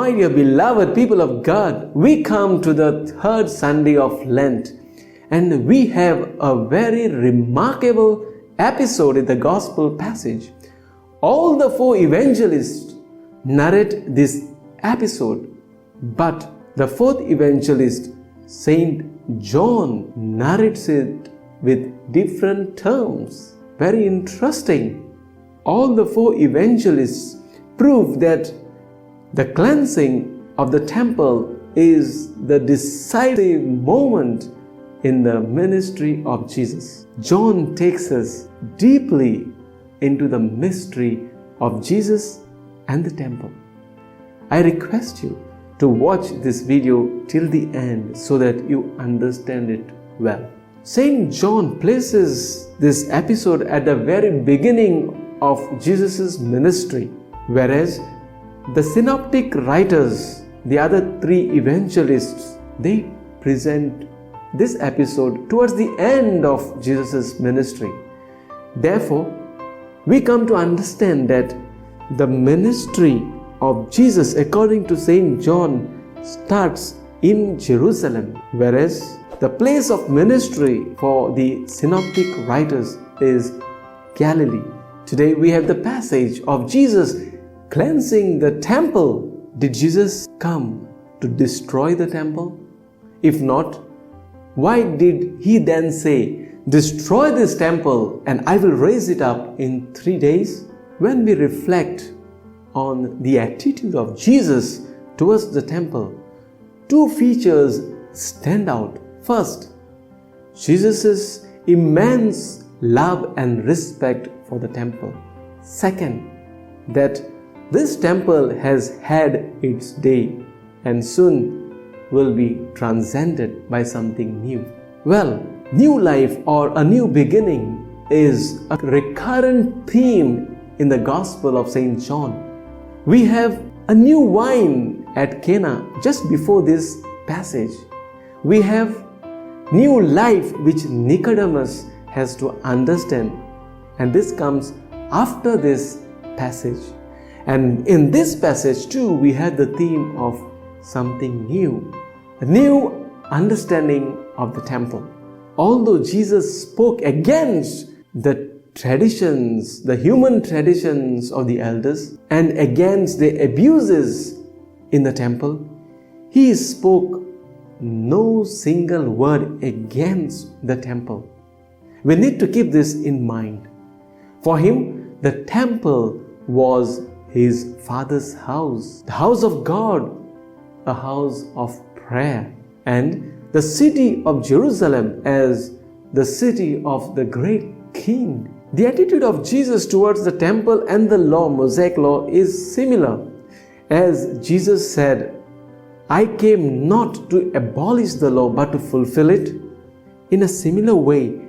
My dear beloved people of God, we come to the third Sunday of Lent, and we have a very remarkable episode in the Gospel passage. All the four evangelists narrate this episode, but the fourth evangelist, Saint John, narrates it with different terms. Very interesting. All the four evangelists prove that the cleansing of the temple is the decisive moment in the ministry of Jesus. John takes us deeply into the mystery of Jesus and the temple. I request you to watch this video till the end so that you understand it well. Saint John places this episode at the very beginning of Jesus' ministry, whereas the synoptic writers, the other three evangelists, they present this episode towards the end of Jesus' ministry. Therefore, we come to understand that the ministry of Jesus, according to Saint John, starts in Jerusalem, whereas the place of ministry for the synoptic writers is Galilee. Today we have the passage of Jesus cleansing the temple. Did Jesus come to destroy the temple? If not, why did he then say, "Destroy this temple and I will raise it up in 3 days"? When we reflect on the attitude of Jesus towards the temple, two features stand out. First, Jesus' immense love and respect for the temple. Second, that this temple has had its day and soon will be transcended by something new. Well, new life or a new beginning is a recurrent theme in the Gospel of St. John. We have a new wine at Cana just before this passage. We have new life which Nicodemus has to understand, and this comes after this passage. And in this passage too, we have the theme of something new, a new understanding of the temple. Although Jesus spoke against the traditions, the human traditions of the elders, and against the abuses in the temple, he spoke no single word against the temple. We need to keep this in mind. For him, the temple was his Father's house, the house of God, a house of prayer, and the city of Jerusalem as the city of the great King. The attitude of Jesus towards the temple and the law, Mosaic law, is similar. As Jesus said, "I came not to abolish the law but to fulfill it." In a similar way,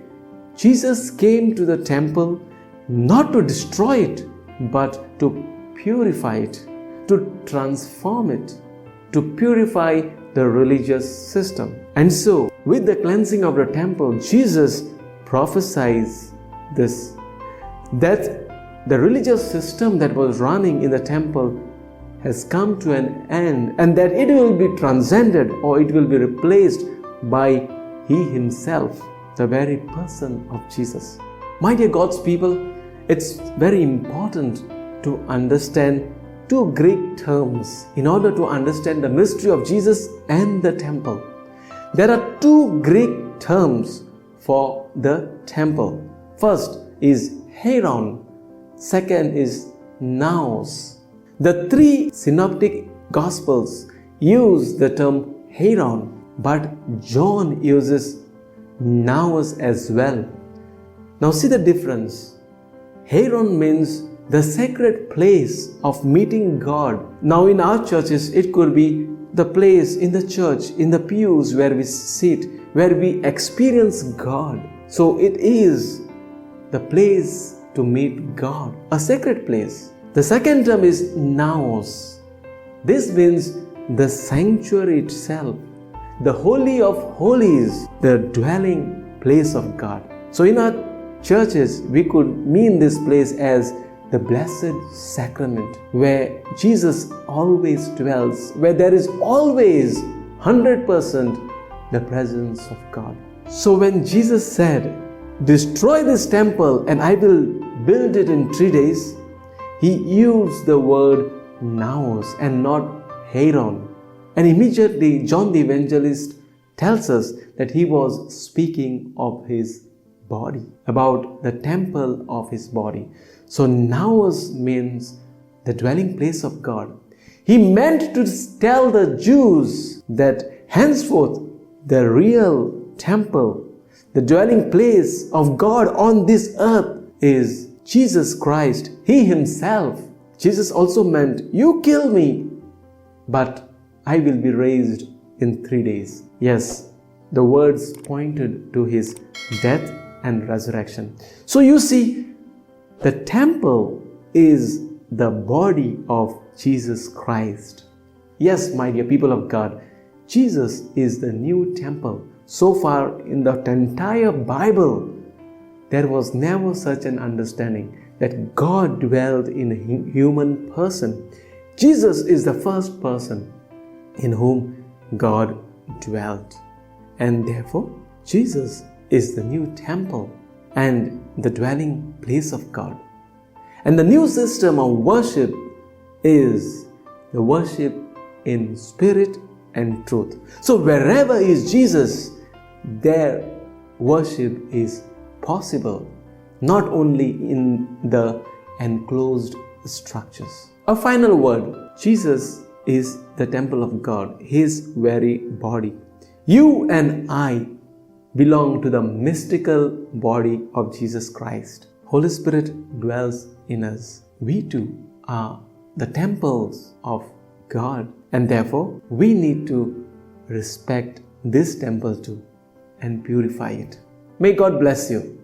Jesus came to the temple not to destroy it, but to purify it, to transform it, to purify the religious system. And so, with the cleansing of the temple, Jesus prophesies this, that the religious system that was running in the temple has come to an end, and that it will be transcended, or it will be replaced by He Himself, the very person of Jesus. My dear God's people, it's very important to understand two Greek terms in order to understand the mystery of Jesus and the temple. There are two Greek terms for the temple. First is Hieron, second is Naos. The three synoptic gospels use the term Hieron, but John uses Naos as well. Now see the difference. Hieron means the sacred place of meeting God. Now in our churches, it could be the place in the church, in the pews where we sit, where we experience God. So it is the place to meet God, a sacred place. The second term is Naos. This means the sanctuary itself, the Holy of Holies, the dwelling place of God. So in our churches, we could mean this place as the blessed sacrament where Jesus always dwells, where there is always 100% the presence of God. So when Jesus said, "Destroy this temple and I will build it in 3 days," he used the word naos and not heiron. And immediately John the Evangelist tells us that he was speaking of his body, about the temple of his body. So naos means the dwelling place of God. He meant to tell the Jews that henceforth the real temple, the dwelling place of God on this earth is Jesus Christ, He Himself. Jesus also meant, you kill me, but I will be raised in 3 days. Yes, the words pointed to His death and resurrection. So you see, the temple is the body of Jesus Christ. Yes, my dear people of God, Jesus is the new temple. So far in the entire Bible, there was never such an understanding that God dwelled in a human person. Jesus is the first person in whom God dwelt. And therefore, Jesus is the new temple and the dwelling place of God. And the new system of worship is the worship in spirit and truth. So wherever is Jesus, there worship is possible, not only in the enclosed structures. A final word, Jesus is the temple of God, His very body. You and I belong to the mystical body of Jesus Christ. Holy Spirit dwells in us. We too are the temples of God, and therefore we need to respect this temple too and purify it. May God bless you.